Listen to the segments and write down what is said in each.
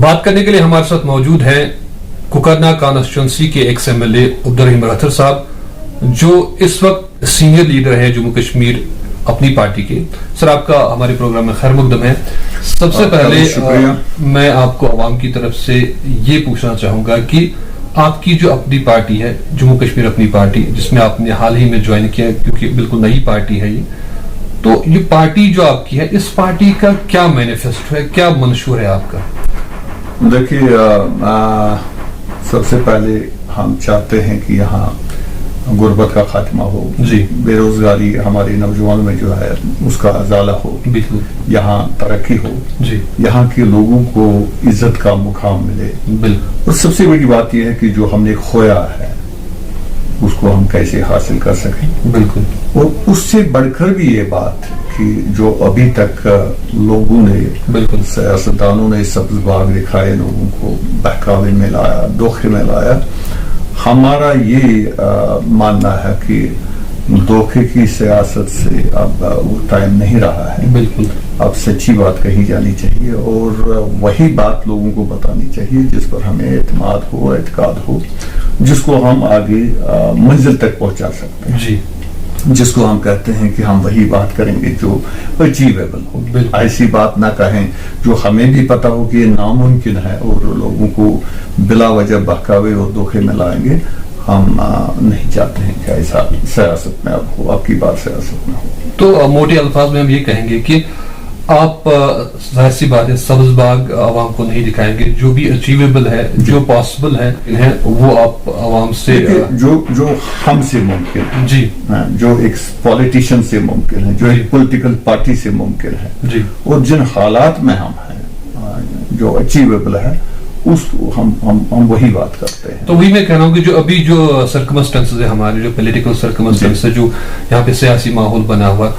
بات کرنے کے لیے ہمارے ساتھ موجود ہیں کوکرنا کانسٹیچوئنسی کے ex M L A Abdul Rahim Rather صاحب, جو اس وقت سینئر لیڈر ہیں جموں کشمیر اپنی پارٹی کے. سر, آپ کا ہمارے پروگرام میں خیر مقدم ہے. سب سے پہلے میں آپ کو عوام کی طرف سے یہ پوچھنا چاہوں گا کہ آپ کی جو اپنی پارٹی ہے جموں کشمیر اپنی پارٹی, جس میں آپ نے حال ہی میں جوائن کیا کیونکہ بالکل نئی پارٹی ہے یہ, تو یہ پارٹی جو آپ کی ہے, اس پارٹی کا کیا مینیفیسٹو ہے, کیا منشور ہے آپ کا؟ دیکھیے, سب سے پہلے ہم چاہتے ہیں کہ یہاں غربت کا خاتمہ ہو, بے روزگاری ہمارے نوجوانوں میں جو ہے اس کا ازالہ ہو, یہاں ترقی ہو, یہاں کے لوگوں کو عزت کا مقام ملے, اور سب سے بڑی بات یہ ہے کہ جو ہم نے کھویا ہے اس کو ہم کیسے حاصل کر سکیں. بالکل. اور اس سے بڑھ کر بھی یہ بات کہ جو ابھی تک لوگوں نے, سیاستدانوں نے سبز باغ دکھائے, لوگوں کو بہکاوے میں لایا, دھوکے میں لایا, ہمارا یہ ماننا ہے کہ دھوکے کی سیاست سے اب وہ ٹائم نہیں رہا ہے. بالکل. اب سچی بات کہی جانی چاہیے اور وہی بات لوگوں کو بتانی چاہیے جس پر ہمیں اعتماد ہو, اعتقاد ہو, جس کو ہم آگے منزل تک پہنچا سکتے ہیں, جس کو ہم کہتے ہیں کہ ہم وہی بات کریں گے جو اچیویبل ہو. ایسی بات نہ کہیں جو ہمیں بھی پتا ہو کہ یہ ناممکن ہے اور لوگوں کو بلا وجہ بہکاوے اور دھوکے میں لائیں گے. ہم نہیں چاہتے ہیں کہ ایسا سیاست میں اب ہو, آپ کی بات سیاست میں ہو. تو موٹے الفاظ میں ہم یہ کہیں گے کہ آپ ظاہر سی بات ہے سبز باغ عوام کو نہیں دکھائیں گے, جو بھی اچیویبل ہے, جو پاسبل ہے وہ آپ عوام سے, جو ہم سے ممکن ہے, جو ایک پولیٹیشین سے ممکن ہے, جو ایک پولیٹیکل پارٹی سے ممکن ہے, اور جن حالات میں ہم ہیں جو اچیویبل ہے اس کو ہم وہی بات کرتے ہیں. تو وہی میں کہہ رہا ہوں کہ جو ابھی جو سرکمسٹنسز ہے ہمارے, جو پولیٹیکل سرکمسٹنس ہے, جو یہاں پہ سیاسی ماحول بنا ہوا,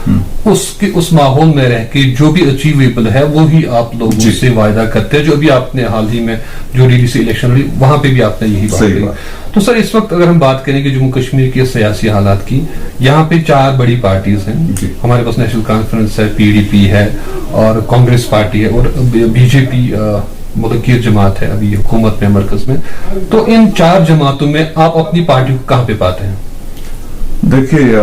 اس ماحول میں رہ کے جو بھی اچیویبل ہے وہی آپ لوگوں سے وعدہ کرتے ہیں. جو ابھی آپ نے حال ہی میں جو ڈی ڈی سی الیکشن ہوئی وہاں پہ بھی آپ نے یہی بات کہی. تو سر, اس وقت اگر ہم بات کریں کہ جموں کشمیر کے سیاسی حالات کی, یہاں پہ 4 بڑی پارٹیز ہیں. ہمارے پاس نیشنل کانفرنس ہے, پی ڈی پی ہے, اور کانگریس پارٹی ہے, اور بی جے پی ملکیت جماعت ہے ابھی حکومت میں, مرکز میں. تو ان 4 جماعتوں میں آپ اپنی پارٹی کو کہاں پہ پاتے ہیں؟ دیکھیے,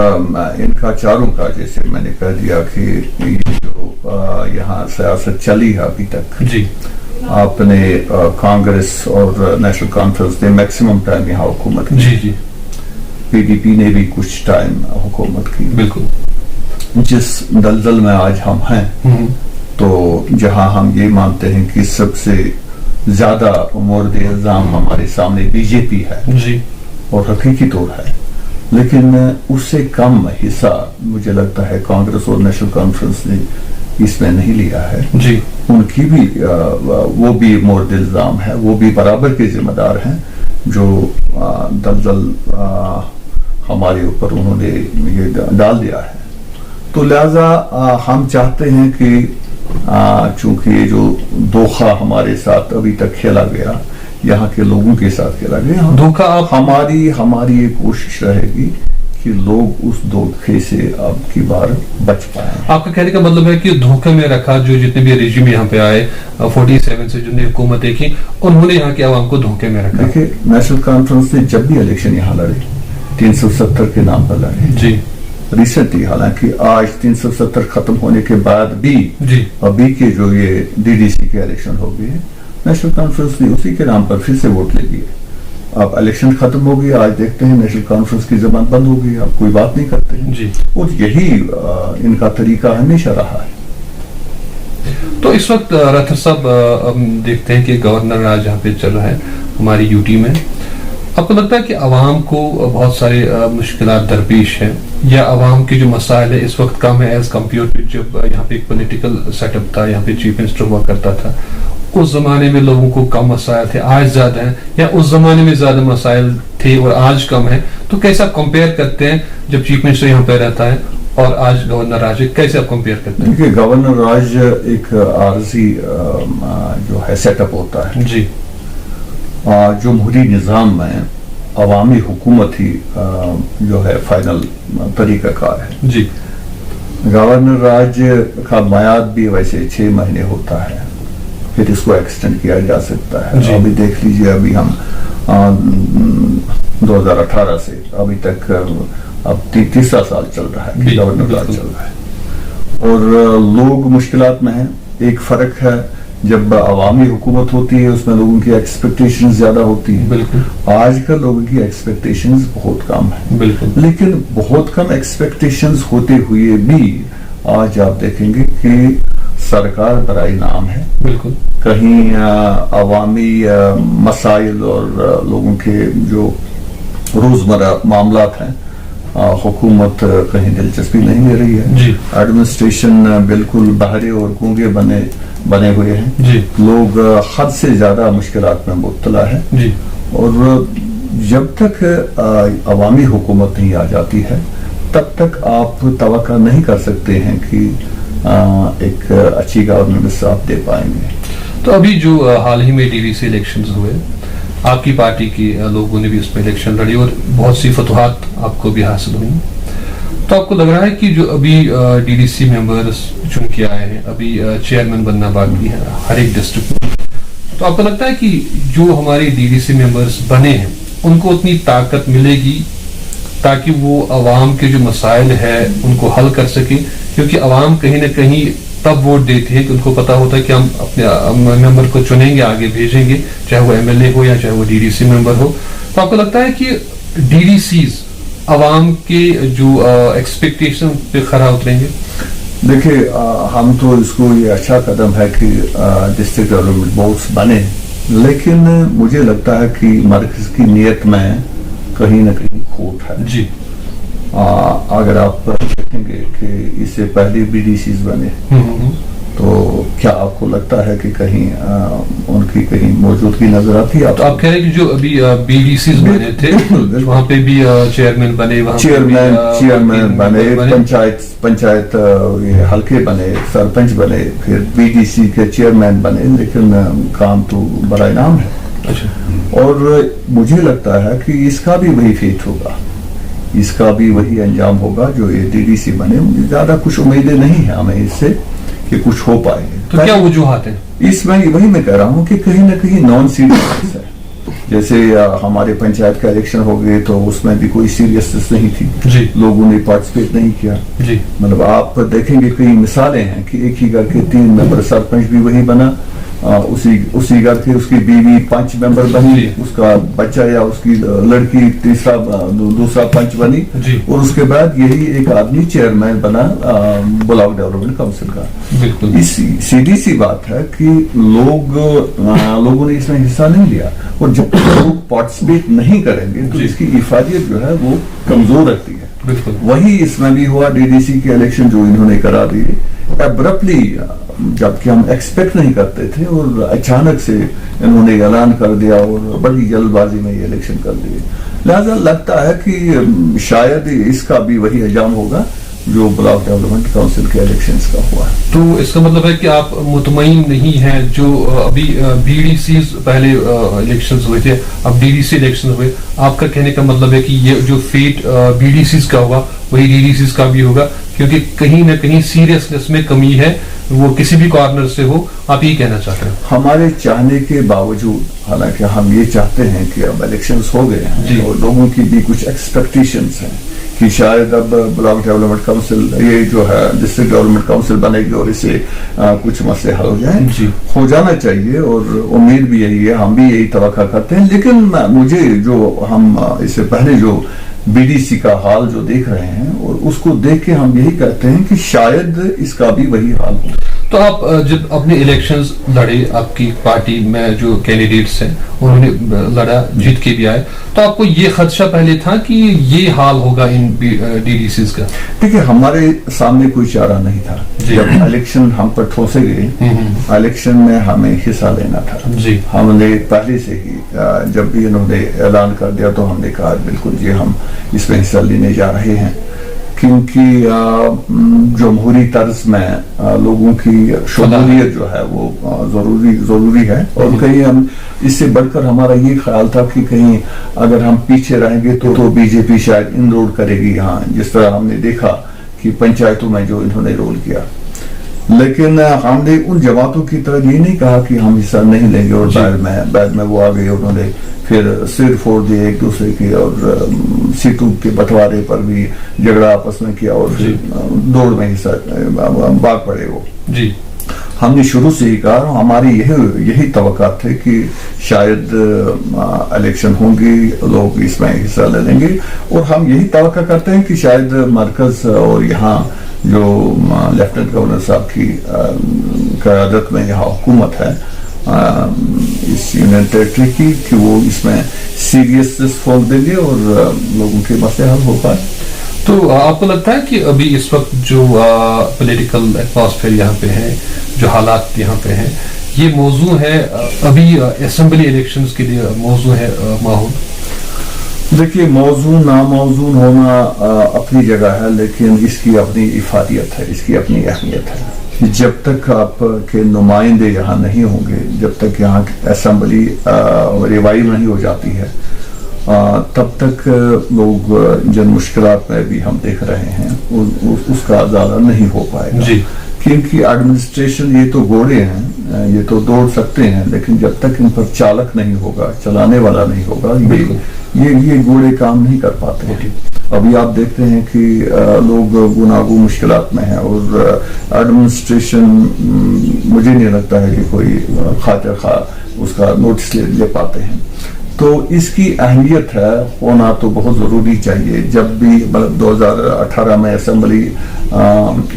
ان کا چاروں کا جیسے میں نے کہہ دیا کہ یہ جو یہاں سیاست چلی ہے ابھی تک, آپ نے کانگریس اور نیشنل کانفرنس نے میکسیمم ٹائم یہاں حکومت کی, پی ڈی پی نے بھی کچھ ٹائم حکومت کی. بالکل. جس دلدل میں آج ہم ہیں, تو جہاں ہم یہ مانتے ہیں کہ سب سے زیادہ مورد الزام ہمارے سامنے بی جے پی ہے, اور حقیقی طور ہے, لیکن اس سے کم حصہ مجھے لگتا ہے کانگریس اور نیشنل کانفرنس نے اس میں نہیں لیا ہے. ان کی بھی وہ بھی مورد الزام ہے, وہ بھی برابر کے ذمہ دار ہیں جو دلدل ہمارے اوپر انہوں نے یہ ڈال دیا ہے. تو لہذا ہم چاہتے ہیں کہ چونکہ یہ جو دھوکہ ہمارے ساتھ ابھی تک کھیلا گیا, یہاں کے لوگوں کے ساتھ کھیلا گیا, دھوکہ, ہماری یہ کوشش رہے گی کہ لوگ اس دھوکے سے اب کی بار بچ پائیں. آپ کا کہنے کا مطلب ہے کہ دھوکے میں رکھا جو جتنے بھی رجیم یہاں پہ آئے 47 سے جن نے حکومتیں کی, انہوں نے یہاں کے عوام کو دھوکے میں رکھا. دیکھیں, نیشنل کانفرنس نے جب بھی الیکشن یہاں لڑے 370 کے نام پر لڑے. ریسنٹلی, حالانکہ آج 370 ختم ہونے کے بعد بھی ابھی کے جو یہ ڈی ڈی سی کے الیکشن ہو گئے, نیشنل کانفرنس نے اسی کے نام پر پھر سے ووٹ لے لیے. اب الیکشن ختم ہو گئی, آج دیکھتے ہیں نیشنل کانفرنس کی زبان بند ہو گئی, اب کوئی بات نہیں کرتے. اور یہی ان کا طریقہ ہمیشہ رہا ہے. تو اس وقت راتھر صاحب ہم دیکھتے ہیں کہ گورنر راج یہاں پہ چل رہا ہے ہماری یو ٹی میں. آپ کو لگتا ہے کہ عوام کو بہت سارے مشکلات درپیش ہیں, یا عوام کے جو مسائل ہے اس وقت کم ہے ایز کمپیئر ٹو جب یہاں پہ ایک پولیٹیکل سیٹ اپ تھا, یہاں پہ چیف منسٹر ہوا کرتا تھا, اس زمانے میں لوگوں کو کم مسائل تھے, آج زیادہ ہیں, یا اس زمانے میں زیادہ مسائل تھے اور آج کم ہے؟ تو کیسا کمپیئر کرتے ہیں جب چیف منسٹر یہاں پہ رہتا ہے اور آج گورنر راج, کیسے آپ کمپیئر کرتے ہیں؟ دیکھیے, گورنر راج ایک عارضی جو ہے سیٹ اپ ہوتا ہے. جمہوری نظام میں عوامی حکومت ہی جو ہے فائنل طریقہ کار ہے. گورنر راج کا میعاد بھی ویسے 6 مہینے ہوتا ہے, پھر اس کو ایکسٹینڈ کیا جا سکتا ہے. جی. ابھی دیکھ لیجئے ابھی ہم 2018 سے ابھی تک اب تیسرا سال چل رہا ہے کہ گورنر راج چل رہا ہے اور لوگ مشکلات میں ہیں. ایک فرق ہے جب عوامی حکومت ہوتی ہے اس میں لوگوں کی ایکسپیکٹیشنز زیادہ ہوتی ہیں. بالکل. آج کل لوگوں کی ایکسپیکٹیشنز بہت کم ہیں. بالکل. لیکن بہت کم ایکسپیکٹیشنز ہوتے ہوئے بھی آج آپ دیکھیں گے کہ سرکار برائے نام ہے. بالکل. کہیں عوامی مسائل اور لوگوں کے جو روزمرہ معاملات ہیں حکومت کہیں دلچسپی نہیں لے رہی ہے. جی. ایڈمنسٹریشن بالکل بہرے اور گونگے بنے ہوئے ہیں. جی. لوگ حد سے زیادہ مشکلات میں مبتلا ہے. جی. اور جب تک عوامی حکومت نہیں آ جاتی ہے تب تک آپ توقع نہیں کر سکتے ہیں کہ ایک اچھی گورننس آپ دے پائیں گے. تو ابھی جو حال ہی میں DDC الیکشنز ہوئے آپ کی پارٹی کے لوگوں نے بھی اس میں الیکشن لڑی اور بہت سی فتوحات آپ کو بھی حاصل ہوئی. تو آپ کو لگ رہا ہے کہ جو ابھی DDC ممبرز چن کے آئے ہیں ابھی چیئرمین بننا باقی ہے ہر ایک ڈسٹرکٹ میں, تو آپ کو لگتا ہے کہ جو ہمارے DDC ممبرز بنے ہیں ان کو اتنی طاقت ملے گی تاکہ وہ عوام کے جو مسائل ہے ان کو حل کر سکیں؟ کیونکہ عوام کہیں نہ کہیں تب ووٹ دیتے ہیں کہ ان کو پتا ہوتا ہے کہ ہم اپنے ممبر کو چنیں گے, آگے بھیجیں گے, چاہے وہ MLA ہو یا چاہے وہ DDC ممبر ہو. تو آپ کو لگتا ہے کہ DDCs عوام کے جو ایکسپیکٹیشن پہ کھرا اتریں گے؟ دیکھیں ہم تو اس کو یہ اچھا قدم ہے کہ ڈسٹرکٹ ڈیولپمنٹ بورڈز بنے, لیکن مجھے لگتا ہے کہ مرکز کی نیت میں کہیں نہ کہیں کھوٹ ہے. جی. اگر آپ دیکھیں گے کہ اس سے پہلے BDCs بنے تو کیا آپ کو لگتا ہے کہ کہیں ان کی کہیں موجودگی نظر آتی ہے؟ آپ کہہ رہے ہیں کہ جو ابھی BDCs بنے تھے وہاں پہ بھی چیئرمین بنے, چیئرمین بنے, پنچایت حلقے بنے, سرپنچ بنے, پھر BDC کے چیئرمین بنے, لیکن کام تو برائے نام ہے. اور مجھے لگتا ہے کہ اس کا بھی وہی فیٹ ہوگا, اس کا بھی وہی انجام ہوگا جو یہ DDC بنے. مجھے زیادہ کچھ امیدیں نہیں ہیں ہمیں اس سے کہ کچھ ہو پائے. تو کیا وجوہات ہیں اس میں؟ وہی میں کہہ رہا ہوں کہ کہیں نہ کہیں نان سیریس ہے. جیسے ہمارے پنچایت کا الیکشن ہو گئے تو اس میں بھی کوئی سیریسنس نہیں تھی. جی. لوگوں نے پارٹیسپیٹ نہیں کیا. جی. مطلب آپ دیکھیں گے کئی مثالیں ہیں کہ ایک ہی گھر کے 3 ممبر, سرپنچ بھی وہی بنا, اسی گھر کے اس کی بیوی 5 ممبر بنی, اس کا بچہ یا اس کی لڑکی دوسرا پنچ بنی, اور اس کے بعد یہی ایک آدمی چیئرمین بنا بلاک ڈیولپمنٹ کونسل کا. بالکل سیدھی سی بات ہے کہ لوگوں نے اس میں حصہ نہیں لیا, اور جب تک لوگ پارٹیسپیٹ نہیں کریں گے تو اس کی افادیت جو ہے وہ کمزور رہتی ہے. بالکل وہی اس میں بھی ہوا. DDC کے الیکشن جو انہوں نے کرا دیے ابرپٹلی, جبکہ ہم ایکسپیکٹ نہیں کرتے تھے, اور اچانک سے انہوں نے اعلان کر دیا اور بڑی جلد بازی میں یہ الیکشن کر دیے. لہذا لگتا ہے کہ شاید اس کا بھی وہی انجام ہوگا جو بلاک ڈیولپمنٹ کونسل کے الیکشنز کا ہوا. تو اس کا مطلب ہے کہ آپ مطمئن نہیں ہیں جو ابھی BDCs پہلے الیکشنز ہوئے تھے, اب DDC الیکشن ہوئے, آپ کا کہنے کا مطلب ہے کہ یہ جو فیٹ BDCs کا ہوا وہی DDCs کا بھی ہوگا, کیونکہ کہیں نہ کہیں سیریسنس میں کمی ہے, وہ کسی بھی کارنر سے ہو. آپ یہ کہنا چاہتے ہیں؟ ہمارے چاہنے کے باوجود, حالانکہ ہم یہ چاہتے ہیں کہ اب الیکشنز ہو گئے ہیں اور لوگوں کی بھی کچھ ایکسپیکٹیشنز ہیں کہ شاید اب بلاک ڈیولپمنٹ کونسل یہ جو ہے ڈسٹرکٹ ڈیولپمنٹ کونسل بنے گی اور اس سے کچھ مسئلے حل ہو جائیں. ہو جانا چاہیے اور امید بھی یہی ہے, ہم بھی یہی توقع کرتے ہیں. لیکن مجھے جو ہم اس سے پہلے جو BDC کا حال جو دیکھ رہے ہیں اور اس کو دیکھ کے ہم یہی کہتے ہیں کہ شاید اس کا بھی وہی حال ہو. تو آپ جب اپنے الیکشنز لڑے, آپ کی پارٹی میں جو کینڈیڈیٹس ہیں انہوں نے لڑا, جیت کے بھی آئے, تو آپ کو یہ خدشہ پہلے تھا کہ یہ حال ہوگا ان DDCs کا؟ دیکھیں ہمارے سامنے کوئی چارہ نہیں تھا. جب الیکشن ہم پر ٹھوسے گئے, الیکشن میں ہمیں حصہ لینا تھا. ہم نے پہلے سے ہی جب بھی انہوں نے اعلان کر دیا تو ہم نے کہا بالکل جی ہم اس میں حصہ لینے جا رہے ہیں, کیونکہ جمہوری طرز میں لوگوں کی شمولیت جو ہے وہ ضروری ہے. اور کہیں ہم اس سے بڑھ کر ہمارا یہ خیال تھا کہ کہیں اگر ہم پیچھے رہیں گے تو BJP شاید ان رول کرے گی یہاں, جس طرح ہم نے دیکھا کہ پنچایتوں میں جو انہوں نے رول کیا. لیکن ہم نے ان جماعتوں کی طرح یہ نہیں کہا کہ ہم حصہ نہیں لیں گے، اور بعد میں وہ آ گئے، انہوں نے پھر سر پھوڑ دیے ایک دوسرے کے، اور سیٹوں کے بٹوارے پر بھی جھگڑا آپس میں کیا، اور دوڑ میں حصہ بھاگ پڑے وہ. ہم نے شروع سے ہی کہا، ہماری یہی توقعات تھے کہ شاید الیکشن ہوں گی، لوگ اس میں حصہ لے لیں گے، اور ہم یہی توقع کرتے ہیں کہ شاید مرکز اور یہاں جو لیفٹیننٹ گورنر صاحب کی قیادت میں یہاں حکومت ہے اس یونین ٹیریٹری کی، کہ وہ اس میں سیریسنس فول دیں گے اور لوگوں کے مسئلے حل ہو پائے. تو آپ کو لگتا ہے کہ ابھی اس وقت جو پولیٹیکل ایٹماسفیئر یہاں پہ ہے، جو حالات یہاں پہ ہیں، یہ موضوع ہے ابھی اسمبلی الیکشنز کے لیے موضوع ہے ماحول؟ دیکھیے، موضوع ناموزوں ہونا اپنی جگہ ہے، لیکن اس کی اپنی افادیت ہے، اس کی اپنی اہمیت ہے. جب تک آپ کے نمائندے یہاں نہیں ہوں گے، جب تک یہاں اسمبلی ریوائیو نہیں ہو جاتی ہے، تب تک لوگ جن مشکلات میں بھی ہم دیکھ رہے ہیں اس کا ازالہ نہیں ہو پائے گا. کیونکہ ایڈمنسٹریشن یہ تو گھوڑے ہیں، یہ تو دوڑ سکتے ہیں، لیکن جب تک ان پر چالک نہیں ہوگا، چلانے والا نہیں ہوگا، یہ گھوڑے کام نہیں کر پاتے. ابھی آپ دیکھتے ہیں کہ لوگ گناگو مشکلات میں ہیں، اور ایڈمنسٹریشن مجھے نہیں لگتا ہے کہ کوئی خاطر خواہ اس کا نوٹس لے پاتے ہیں. تو اس کی اہمیت ہے، ہونا تو بہت ضروری چاہیے. جب بھی 2018 میں اسمبلی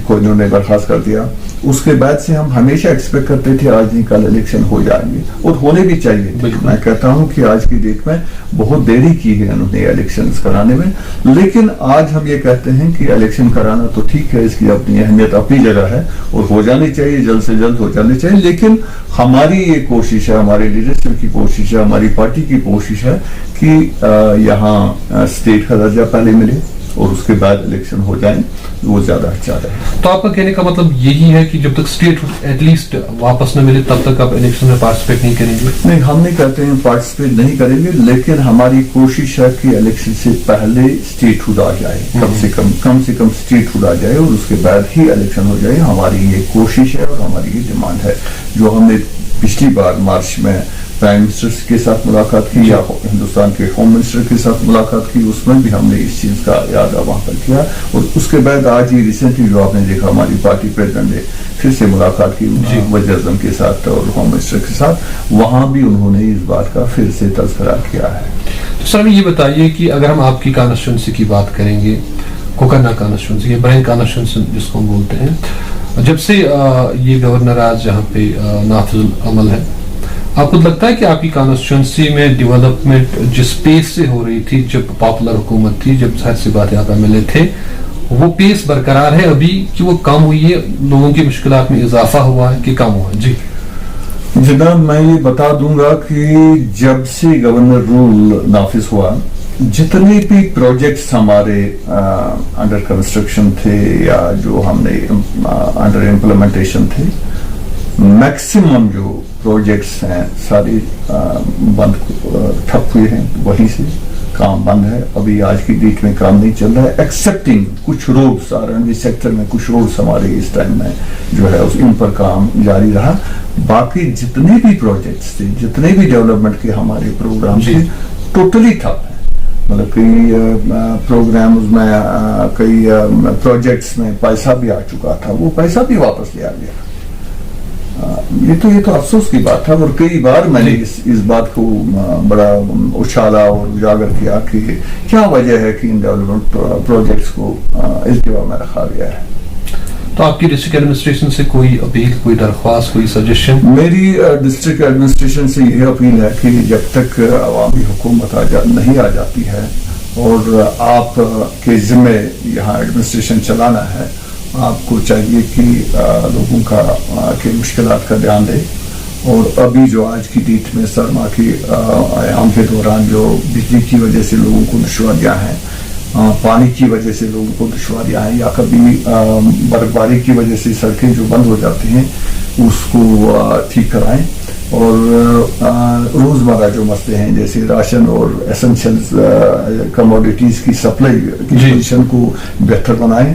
کو انہوں نے برخاست کر دیا، اس کے بعد سے ہم ہمیشہ ایکسپیکٹ کرتے تھے آج نہیں کل الیکشن ہو جائیں گے، اور ہونے بھی چاہیے. میں کہتا ہوں کہ آج کی ڈیٹ میں بہت دیری کی ہے انہوں نے الیکشنز کرانے میں، لیکن آج ہم یہ کہتے ہیں کہ الیکشن کرانا تو ٹھیک ہے، اس کی اپنی اہمیت اپنی جگہ ہے، اور ہو جانی چاہیے، جلد سے جلد ہو جانی چاہیے. لیکن ہماری یہ کوشش ہے، ہمارے لیڈرشپ کی کوشش ہے، ہماری پارٹی کی کوشش ہے کہ یہاں اسٹیٹ کا درجہ پہلے ملے اور اس کے بعد الیکشن ہو جائیں، وہ زیادہ اچھا رہے. تو آپ کا کہنے کا مطلب یہی ہے کہ جب تک اسٹیٹ ایٹ لیسٹ واپس نہ ملے تب تک آپ الیکشن میں پارٹیسپیٹ نہیں کریں گے؟ نہیں، ہم نہیں کہتے ہیں پارٹیسپیٹ نہیں کریں گے، لیکن ہماری کوشش ہے کہ الیکشن سے پہلے اسٹیٹ ہوڈ آ جائے، کم سے کم اسٹیٹ ہوڈ آ جائے، اور اس کے بعد ہی الیکشن ہو جائے. ہماری یہ کوشش ہے اور ہماری یہ ڈیمانڈ ہے. جو ہم نے پچھلی بار مارچ میں پرائم منسٹر کے ساتھ ملاقات کی یا ہندوستان کے ہوم منسٹر کے ساتھ ملاقات کی، اس میں بھی ہم نے اس چیز کا اعادہ وہاں پر کیا. اور اس کے بعد آج ہی ریسنٹلی جو آپ نے دیکھا، ہماری پارٹی پریزیڈنٹ نے پھر سے ملاقات کی وزیر اعظم کے ساتھ اور ہوم منسٹر کے ساتھ، وہاں بھی انہوں نے اس بات کا پھر سے تذکرہ کیا ہے. تو سر یہ بتائیے کہ اگر ہم آپ کی کانسٹیچوئنسی کی بات کریں گے، کوکرنا کانسٹیچوئنسی یا برائن کانسٹیچوئنسی جس کو ہم بولتے ہیں، جب سے یہ گورنر آج جہاں پہ نافذ العمل ہے، آپ کو لگتا ہے کہ آپ کی کانسٹیچوئنسی میں ڈیولپمنٹ جس پیس سے ہو رہی تھی جب پاپولر حکومت تھی، جب ظاہر سی بات ہے آپ MLA تھے، وہ پیس برقرار ہے ابھی کہ وہ کم ہوئی ہے؟ لوگوں کی مشکلات میں اضافہ ہوا ہے کہ کم ہوا ہے؟ جی جناب، میں یہ بتا دوں گا کہ جب سے گورنر رول نافذ ہوا، جتنے بھی پروجیکٹس ہمارے انڈر کنسٹرکشن تھے یا جو ہم نے انڈر امپلیمنٹیشن تھے، میکسیمم جو پروجیکٹس ہیں سارے بند ٹھپ ہوئے ہیں، وہیں سے کام بند ہے. ابھی آج کی ڈیٹ میں کام نہیں چل رہا ہے، ایکسپٹنگ کچھ روڈز آرنوی سیکٹر میں، کچھ روڈز ہمارے اس ٹائم میں جو ہے ان پر کام جاری رہا. باقی جتنے بھی پروجیکٹس تھے، جتنے بھی ڈیولپمنٹ کے ہمارے پروگرام تھے، ٹوٹلی ٹھپ ہیں. مطلب کئی پروگرامز میں، کئی پروجیکٹس میں پیسہ بھی آ چکا تھا، وہ پیسہ بھی واپس لیا گیا. یہ تو افسوس کی بات ہے، اور کئی بار میں نے اس بات کو بڑا اچھالا اور اجاگر کیا کہ کیا وجہ ہے کہ ان ڈیولپمنٹ پروجیکٹس کو التوا میں رکھا گیا ہے. تو آپ کی ڈسٹرکٹ ایڈمنسٹریشن سے کوئی اپیل، کوئی درخواست، کوئی سجیشن؟ میری ڈسٹرکٹ ایڈمنسٹریشن سے یہ اپیل ہے کہ جب تک عوامی حکومت نہیں آ جاتی ہے اور آپ کے ذمہ یہاں ایڈمنسٹریشن چلانا ہے، آپ کو چاہیے کہ لوگوں کے مشکلات کا دھیان دیں. اور ابھی جو آج کی ڈیٹ میں سرما کے ایام کے دوران جو بجلی کی وجہ سے لوگوں کو دشواریاں ہیں، پانی کی وجہ سے لوگوں کو دشواریاں ہیں، یا کبھی برف باری کی وجہ سے سڑکیں جو بند ہو جاتی ہیں اس کو ٹھیک کرائیں. اور روزمرہ جو مسئلے ہیں جیسے راشن اور ایسنشلز کموڈیٹیز کی سپلائی کی پوزیشن کو بہتر بنائیں.